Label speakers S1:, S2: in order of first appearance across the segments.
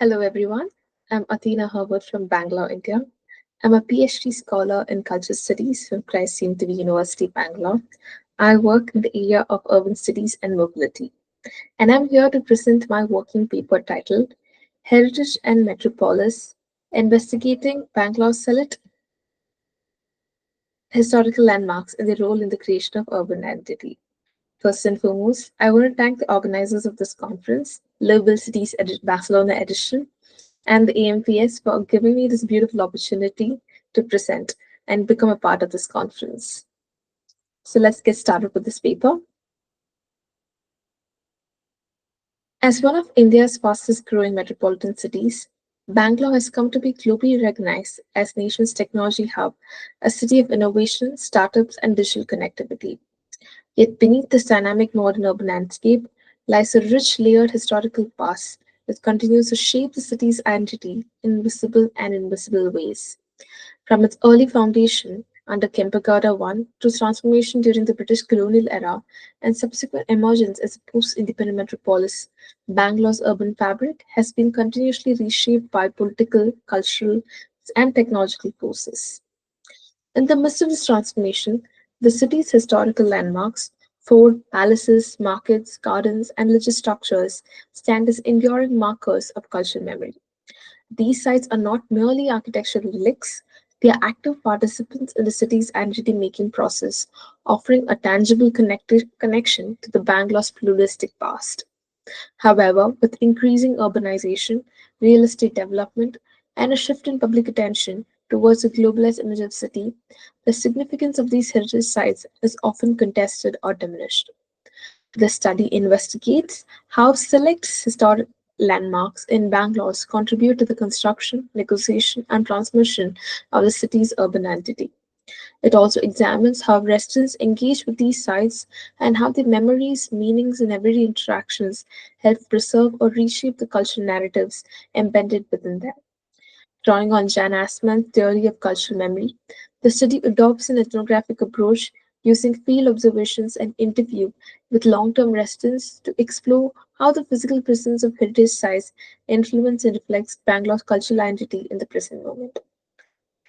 S1: Hello, everyone. I'm Athena Herbert from Bangalore, India. I'm a PhD scholar in cultural studies from Christ University, Bangalore. I work in the area of urban studies and mobility, and I'm here to present my working paper titled Heritage and Metropolis Investigating Bangalore's Select Historical Landmarks and Their Role in the Creation of Urban Identity. First and foremost, I want to thank the organizers of this conference, Livable Cities Barcelona edition, and the AMPS for giving me this beautiful opportunity to present and become a part of this conference. So let's get started with this paper. As one of India's fastest growing metropolitan cities, Bangalore has come to be globally recognized as nation's technology hub, a city of innovation, startups, and digital connectivity. Yet beneath this dynamic modern urban landscape lies a rich, layered historical past that continues to shape the city's identity in visible and invisible ways. From its early foundation under Kempegowda I to its transformation during the British colonial era and subsequent emergence as a post-independent metropolis, Bangalore's urban fabric has been continuously reshaped by political, cultural, and technological forces. In the midst of this transformation, the city's historical landmarks, fort, palaces, markets, gardens, and religious structures stand as enduring markers of cultural memory. These sites are not merely architectural relics, they are active participants in the city's identity making process, offering a tangible connection to the Bangalore's pluralistic past. However, with increasing urbanization, real estate development, and a shift in public attention towards a globalized image of city, the significance of these heritage sites is often contested or diminished. The study investigates how select historic landmarks in Bangalore contribute to the construction, negotiation, and transmission of the city's urban identity. It also examines how residents engage with these sites and how their memories, meanings, and everyday interactions help preserve or reshape the cultural narratives embedded within them. Drawing on Jan Assmann's theory of cultural memory, the study adopts an ethnographic approach using field observations and interview with long-term residents to explore how the physical presence of heritage sites influences and reflects Bangalore's cultural identity in the present moment.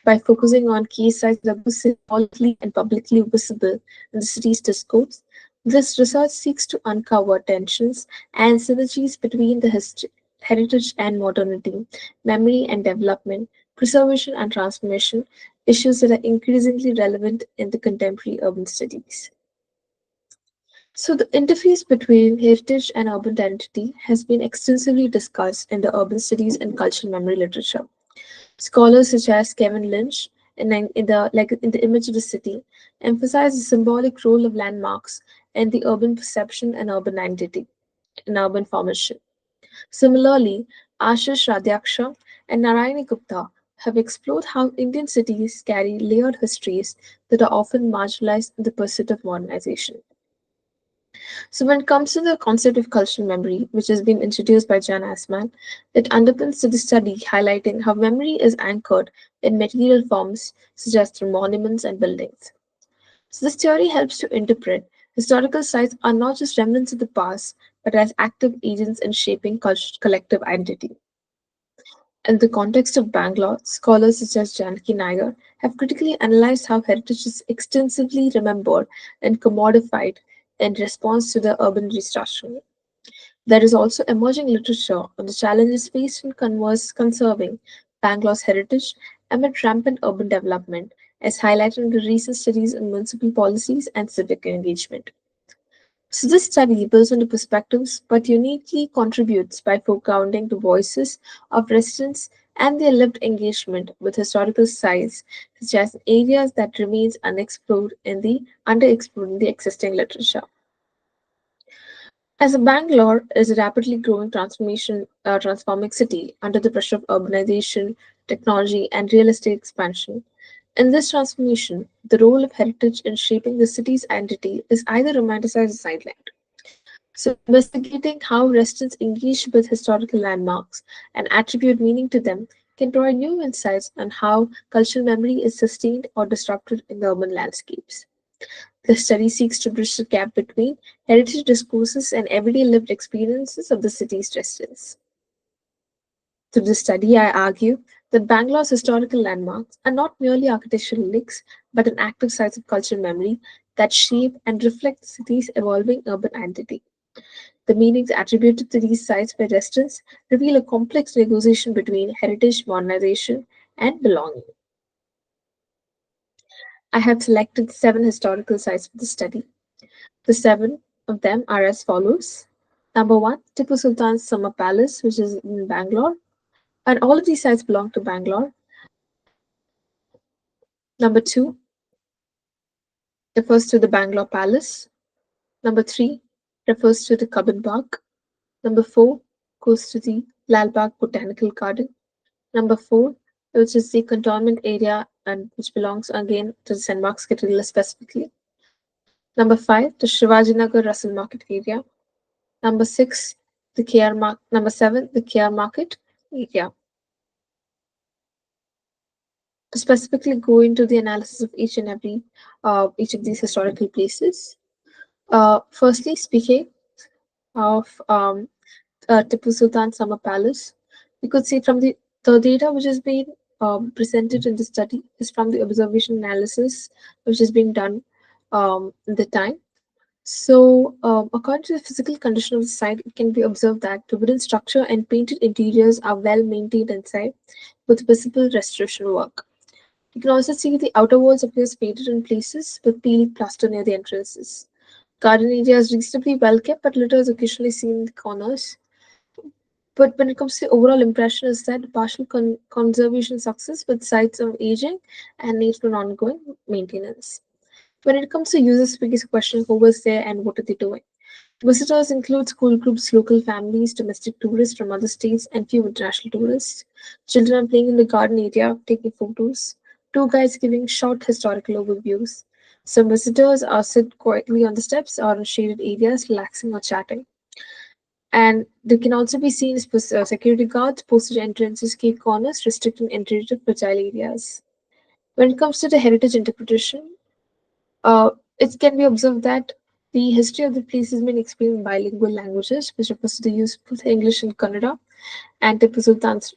S1: By focusing on key sites that are both symbolically and publicly visible in the city's discourse, this research seeks to uncover tensions and synergies between the heritage and modernity, memory and development, preservation and transformation, issues that are increasingly relevant in the contemporary urban studies. So, the interface between heritage and urban identity has been extensively discussed in the urban studies and cultural memory literature. Scholars such as Kevin Lynch in the image of the city emphasize the symbolic role of landmarks in the urban perception and urban identity in urban formation. Similarly, Ashish Radhaksha and Narayani Gupta have explored how Indian cities carry layered histories that are often marginalized in the pursuit of modernization. So, when it comes to the concept of cultural memory, which has been introduced by Jan Assmann, it underpins to the study highlighting how memory is anchored in material forms such as through monuments and buildings. So, this theory helps to interpret historical sites are not just remnants of the past, but as active agents in shaping collective identity. In the context of Bangalore, scholars such as Janaki Nair have critically analyzed how heritage is extensively remembered and commodified in response to the urban restructuring. There is also emerging literature on the challenges faced in conserving Bangalore's heritage amid rampant urban development, as highlighted in the recent studies on municipal policies and civic engagement. So, this study builds on the perspectives but uniquely contributes by foregrounding the voices of residents and their lived engagement with historical sites, such as areas that remains underexplored in the existing literature. As Bangalore is a rapidly growing transforming city under the pressure of urbanization, technology, and real estate expansion, in this transformation, the role of heritage in shaping the city's identity is either romanticized or sidelined. So, investigating how residents engage with historical landmarks and attribute meaning to them can provide new insights on how cultural memory is sustained or disrupted in the urban landscapes. The study seeks to bridge the gap between heritage discourses and everyday lived experiences of the city's residents. Through this study, I argue that Bangalore's historical landmarks are not merely architectural links, but an active sites of cultural memory that shape and reflect the city's evolving urban identity. The meanings attributed to these sites by residents reveal a complex negotiation between heritage, modernization, and belonging. I have selected 7 historical sites for the study. The 7 of them are as follows. Number 1, Tipu Sultan's Summer Palace, which is in Bangalore, and all of these sites belong to Bangalore. Number 2 refers to the Bangalore Palace. Number 3 refers to the Cubbon Park. Number 4 goes to the Lalbagh Botanical Garden. Number 4, which is the cantonment area and which belongs again to the St. Mark's Cathedral specifically. Number 5, the Shivajinagar Russell Market area. Number 6, the Number 7, the KR Market area. To specifically go into the analysis of each of these historical places. Firstly, speaking of Tipu Sultan Summer Palace, we could see from the data which has been presented in the study is from the observation analysis which is being done in the time. So, according to the physical condition of the site, it can be observed that the wooden structure and painted interiors are well maintained inside, with visible restoration work. You can also see the outer walls appears faded in places, with peeling plaster near the entrances. Garden area is reasonably well kept, but litter is occasionally seen in the corners. But when it comes to the overall impression, is that partial conservation success with sites of aging and need for ongoing maintenance. When it comes to users' biggest question, who was there and what are they doing? Visitors include school groups, local families, domestic tourists from other states, and few international tourists. Children are playing in the garden area, taking photos. Tour guides giving short historical overviews. Some visitors are sit quietly on the steps or in shaded areas, relaxing or chatting. And they can also be seen as security guards posted at entrances, cave corners, restricting entry to fragile areas. When it comes to the heritage interpretation, uh, it can be observed that the history of the place has been explained in bilingual languages, which refers to the use of both English and Kannada, and Tipu Sultan's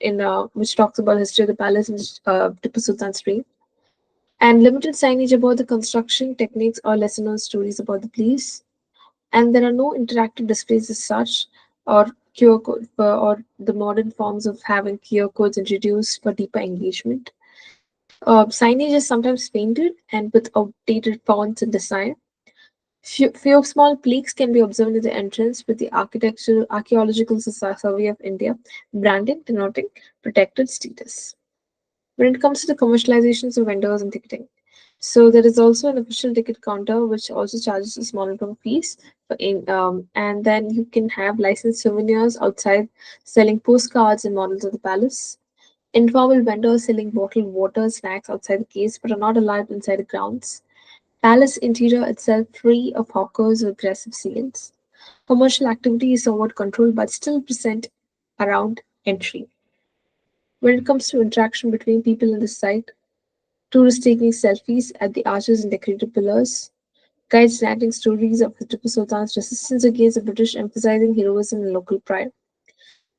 S1: which talks about the history of the palace and Tipu Sultan's reign, and limited signage about the construction techniques or lesser known stories about the place. And there are no interactive displays as such, or QR code or the modern forms of having QR codes introduced for deeper engagement. Signage is sometimes painted and with outdated fonts and design. Few small plaques can be observed at the entrance with the Archaeological Survey of India branding denoting protected status. When it comes to the commercializations of vendors and ticketing, so there is also an official ticket counter which also charges a small amount of fees and then you can have licensed souvenirs outside selling postcards and models of the palace. Informal vendors selling bottled water, snacks outside the caves but are not allowed inside the grounds. Palace interior itself free of hawkers or aggressive sales. Commercial activity is somewhat controlled but still present around entry. When it comes to interaction between people in the site, tourists taking selfies at the arches and decorated pillars, guides narrating stories of Tipu Sultan's resistance against the British, emphasizing heroism and local pride,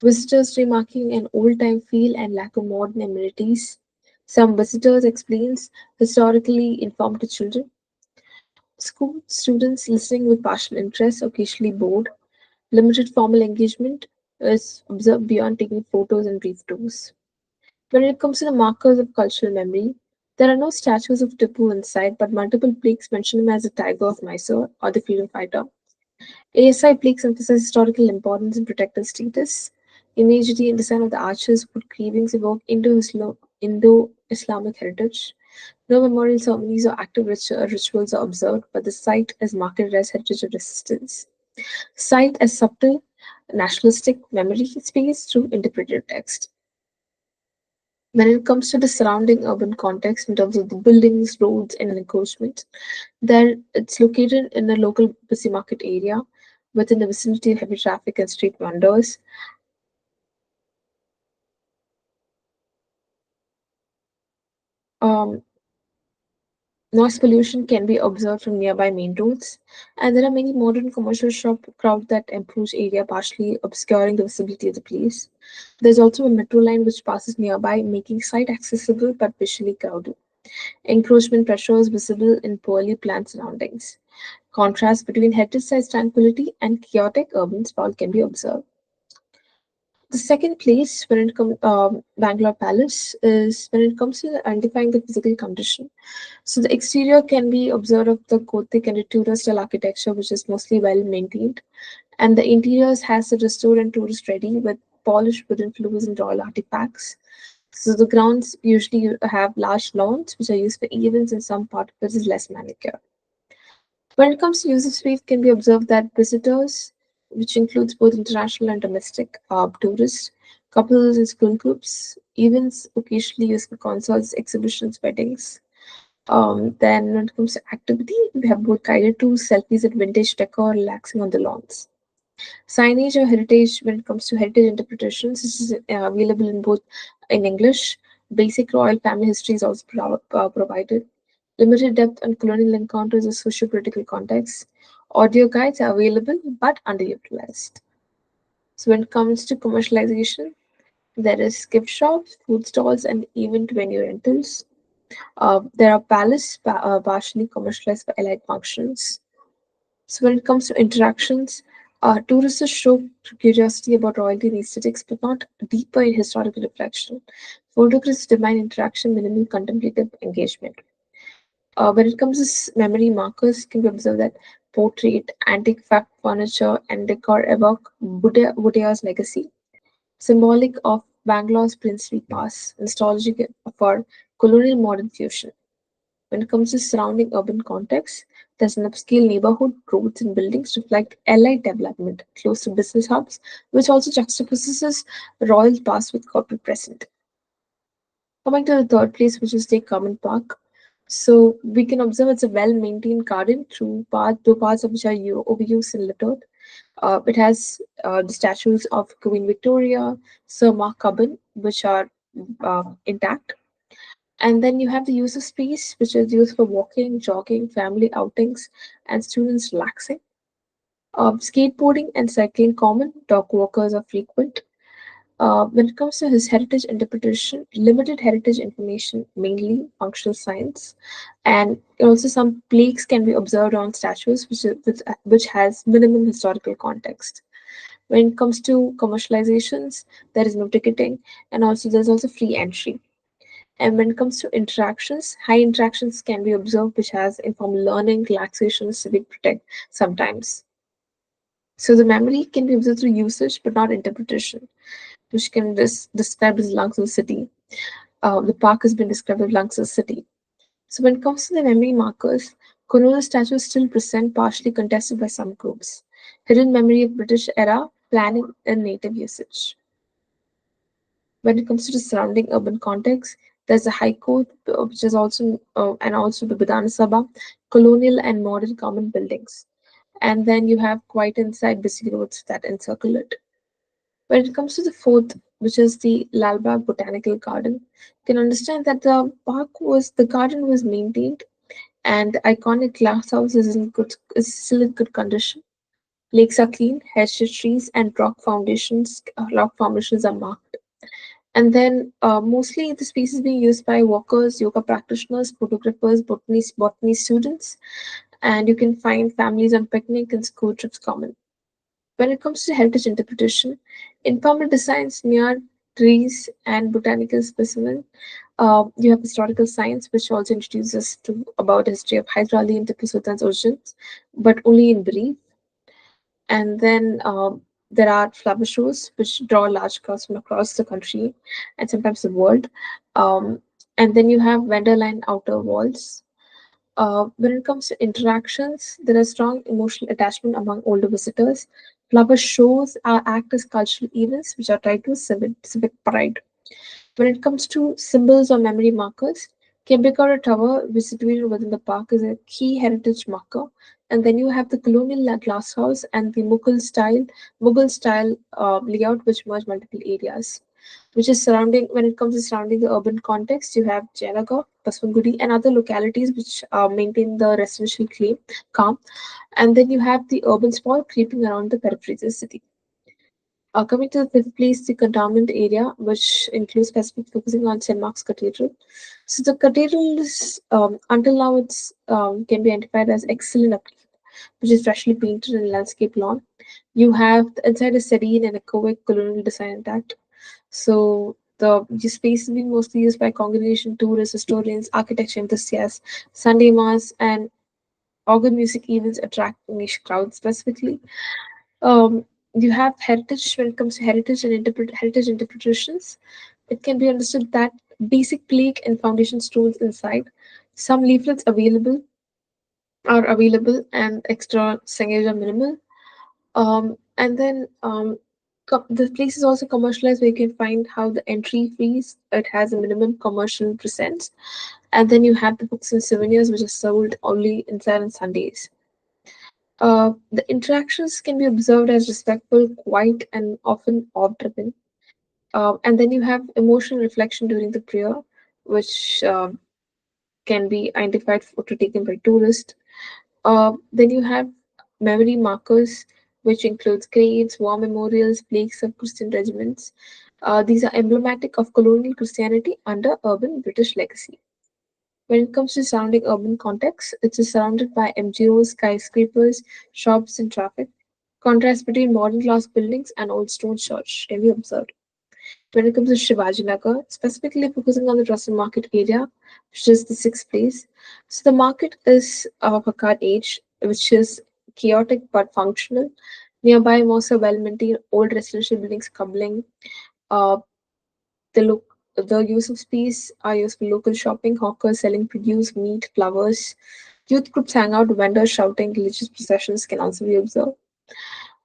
S1: visitors remarking an old-time feel and lack of modern amenities. Some visitors explains historically informed to children. School students listening with partial interest, occasionally bored. Limited formal engagement is observed beyond taking photos and brief tours. When it comes to the markers of cultural memory, there are no statues of Tipu inside, but multiple plaques mention him as a tiger of Mysore or the freedom fighter. ASI plaques emphasize historical importance and protective status. Imagery and design of the arches put cravings evoke Indo-Islamic heritage. No memorial ceremonies or active rituals are observed, but the site is marketed as heritage of resistance. Site as subtle nationalistic memory space through interpreted text. When it comes to the surrounding urban context in terms of the buildings, roads, and encroachment, there it's located in a local busy market area within the vicinity of heavy traffic and street vendors. Um, Noise pollution can be observed from nearby main roads, and there are many modern commercial shop crowd that encroach area, partially obscuring the visibility of the place. There's also a metro line which passes nearby, making site accessible but visually crowded. Encroachment pressure is visible in poorly planned surroundings. Contrast between heritage site tranquility and chaotic urban sprawl can be observed. The second place when it comes Bangalore Palace is when it comes to identifying the physical condition. So the exterior can be observed of the Gothic and the Tudor style architecture, which is mostly well maintained, and the interiors has a restored and tourist ready with polished wooden floors and royal artifacts. So the grounds usually have large lawns, which are used for events, and some part of it is less manicured. When it comes to user space, can be observed that visitors, which includes both international and domestic tourists, couples and school groups, events occasionally used for concerts, exhibitions, weddings. Then when it comes to activity, we have both guided tours, selfies at vintage decor, relaxing on the lawns. Signage or heritage, when it comes to heritage interpretations, this is available in both in English. Basic royal family history is also provided. Limited depth on colonial encounters or socio-political contexts. Audio guides are available but underutilized. So when it comes to commercialization, there is gift shops, food stalls, and event venue rentals. There are partially commercialized for elite functions. So when it comes to interactions, tourists show curiosity about royalty and aesthetics, but not deeper in historical reflection. Photographs demand interaction, minimal contemplative engagement. When it comes to memory markers, can be observed that portrait, antique fact furniture, and decor evoke Buddha's legacy, symbolic of Bangalore's princely past, nostalgic for colonial modern fusion. When it comes to surrounding urban context, there's an upscale neighborhood, roads and buildings reflect allied development close to business hubs, which also juxtaposes royal past with corporate present. Coming to the third place, which is the Common Park. So we can observe it's a well-maintained garden through parts of which are overused and littered. It has the statues of Queen Victoria, Sir Mark Cubbon, which are intact. And then you have the user space, which is used for walking, jogging, family outings, and students relaxing. Skateboarding and cycling common, dog walkers are frequent. When it comes to his heritage interpretation, limited heritage information, mainly functional science, and also some plaques can be observed on statues, which has minimum historical context. When it comes to commercializations, there is no ticketing, and also there's also free entry. And when it comes to interactions, high interactions can be observed, which has informal learning, relaxation, civic protect sometimes. So the memory can be observed through usage, but not interpretation, which can describe as lungs of the city. The park has been described as lungs of the city. So when it comes to the memory markers, colonial statues still present partially contested by some groups. Hidden memory of British era planning and native usage. When it comes to the surrounding urban context, there's a High Court, which is also and also the Bidhan Sabha, colonial and modern common buildings. And then you have quite inside busy roads that encircle it. When it comes to the fourth, which is the Lalbagh Botanical Garden, you can understand that the garden was maintained, and the iconic glass house is still in good condition. Lakes are clean, hedge trees and rock formations are marked. And then mostly the space is being used by workers, yoga practitioners, photographers, botany students, and you can find families on picnic and school trips common. When it comes to heritage interpretation, informal designs near trees and botanical specimen, you have historical science, which also introduces to about the history of Hyder Ali and Tipu Sultan's origins, but only in brief. And then there are flower shows, which draw large crowds from across the country and sometimes the world. Um, and then you have vendor line outer walls. When it comes to interactions, there is strong emotional attachment among older visitors. Flower shows act as cultural events which are tied to civic pride. When it comes to symbols or memory markers, Kembekara Tower, which is situated within the park, is a key heritage marker. And then you have the colonial glass house and the Mughal style layout, which merge multiple areas. Which is surrounding when it comes to surrounding the urban context, you have Janagar, Paswangudi, and other localities which maintain the residential claim calm. And then you have the urban sprawl creeping around the periphery of the city. Coming to the fifth place, the cantonment area, which includes specific focusing on St. Mark's Cathedral. So the cathedral is, until now, it's can be identified as excellent upkeep, which is freshly painted and landscape lawn. You have the inside is serene and echoic colonial design intact. So the space is being mostly used by congregation, tourists, historians, architecture enthusiasts, Sunday mass, and organ music events attract niche crowds specifically. Um, you have heritage when it comes to heritage interpretations. It can be understood that basic plaque and foundation stones inside. Some leaflets available and extra signage are minimal. And then the place is also commercialized where you can find how the entry fees it has a minimum commercial presence, and then you have the books and souvenirs which are sold only inside on Sundays. The interactions can be observed as respectful, quiet, and often awe-driven. And then you have emotional reflection during the prayer, which can be identified to taken by tourists. Then you have memory markers, which includes graves, war memorials, plaques of Christian regiments. These are emblematic of colonial Christianity under urban British legacy. When it comes to surrounding urban context, it is surrounded by MGOs, skyscrapers, shops, and traffic. Contrast between modern glass buildings and old stone church can be observed. When it comes to Shivaji Nagar, specifically focusing on the Russell Market area, which is the sixth place. So the market is of a card age, which is chaotic but functional. Nearby, most are well-maintained old residential buildings coupling. Uh, the use of space are used for local shopping, hawkers selling produce, meat, flowers. Youth groups hang out, vendors shouting, religious processions can also be observed.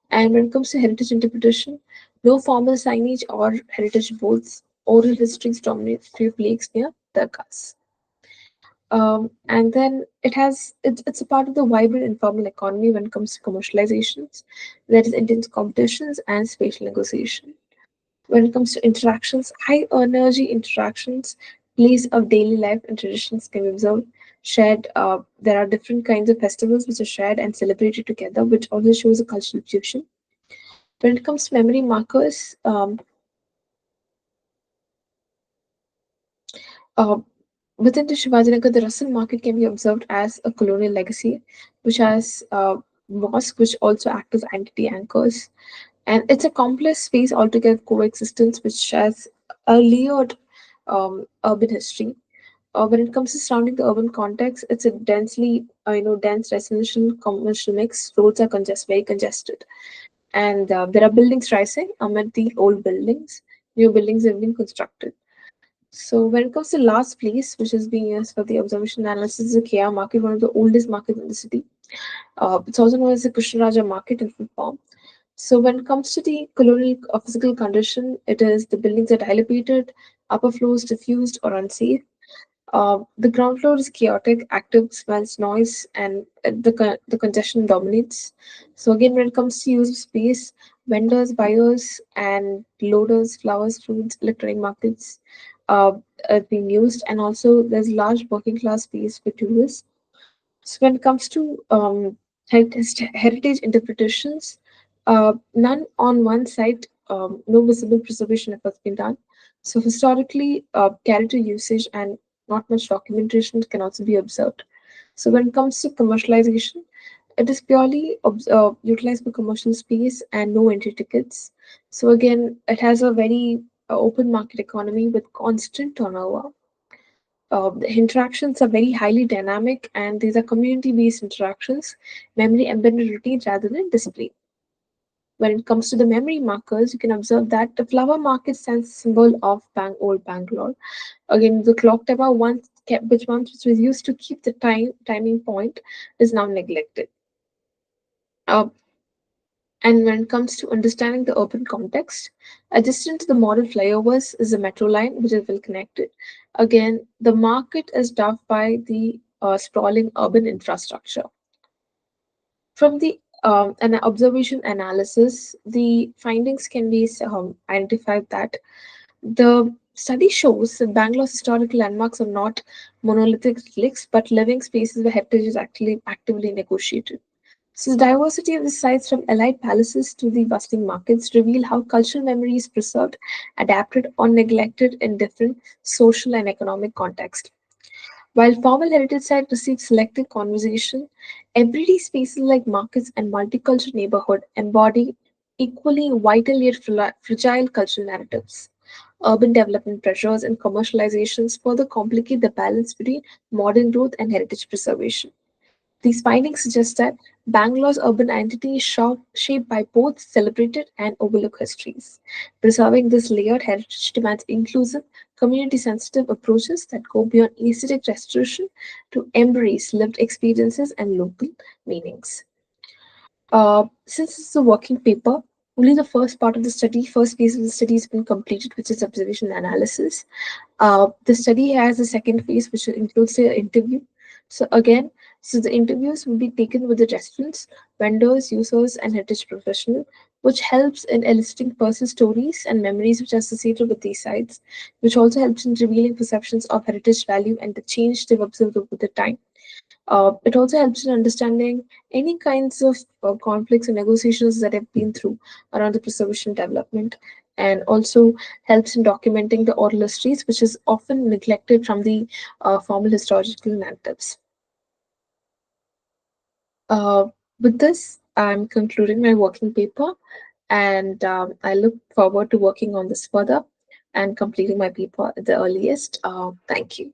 S1: And when it comes to heritage interpretation, no formal signage or heritage boards. Oral histories dominate few lakes near Dargahs. And then it's a part of the vibrant informal economy when it comes to commercializations. There is intense competitions and spatial negotiation. When it comes to interactions, high energy interactions, place of daily life and traditions can be observed. Shared, there are different kinds of festivals which are shared and celebrated together, which also shows a cultural fusion. When it comes to memory markers, uh, within the Shivajinagar, the Russell market can be observed as a colonial legacy, which has mosque, which also act as identity anchors. And it's a complex space altogether coexistence, which has a layered urban history. When it comes to surrounding the urban context, it's a dense residential commercial mix. Roads are very congested, and there are buildings rising amid the old buildings. New buildings have been constructed. So when it comes to last place, which is being used for the observation analysis, is the KR market, one of the oldest markets in the city. It's also known as the Krishnaraja market in full form. So when it comes to the colonial physical condition, it is the buildings are dilapidated, upper floors diffused or unsafe. The ground floor is chaotic, active, smells, noise, and the congestion dominates. So again, when it comes to use of space, vendors, buyers, and loaders, flowers, fruits, electronic markets uh, are being used, and also there's large working class space for tourists. So when it comes to heritage interpretations, none on one side, no visible preservation efforts been done. So historically, character usage and not much documentation can also be observed. So when it comes to commercialization, it is purely utilized for commercial space and no entry tickets. So again, it has a very open market economy with constant turnover. The interactions are very highly dynamic and these are community based interactions, memory embedded routines rather than display. When it comes to the memory markers, you can observe that the flower market stands a symbol of old Bangalore. Again, the clock tower which was used to keep the timing point is now neglected. Uh, and when it comes to understanding the urban context, adjacent to the model flyovers is the metro line, which is well connected. Again, the market is dwarfed by the sprawling urban infrastructure. From the an observation analysis, the findings can be identified that the Study shows that Bangalore's historical landmarks are not monolithic relics, but living spaces where heritage is actually actively negotiated. So the diversity of the sites from elite palaces to the bustling markets reveal how cultural memory is preserved, adapted, or neglected in different social and economic contexts. While formal heritage sites receive selective conversation, everyday spaces like markets and multicultural neighborhood embody equally vital yet fragile cultural narratives. Urban development pressures and commercializations further complicate the balance between modern growth and heritage preservation. These findings suggest that Bangalore's urban identity is shaped by both celebrated and overlooked histories. Preserving this layered heritage demands inclusive, community sensitive approaches that go beyond aesthetic restoration to embrace lived experiences and local meanings. Since it's a working paper, only the first phase of the study has been completed, which is observation and analysis. The study has a second phase, which includes the interview. So again, so the interviews will be taken with the restaurants, vendors, users, and heritage professional, which helps in eliciting personal stories and memories which are associated with these sites, which also helps in revealing perceptions of heritage value and the change they've observed over the time. It also helps in understanding any kinds of conflicts and negotiations that have been through around the preservation development, and also helps in documenting the oral histories, which is often neglected from the formal historical narratives. Uh, with this, I'm concluding my working paper, and I look forward to working on this further and completing my paper at the earliest. Thank you.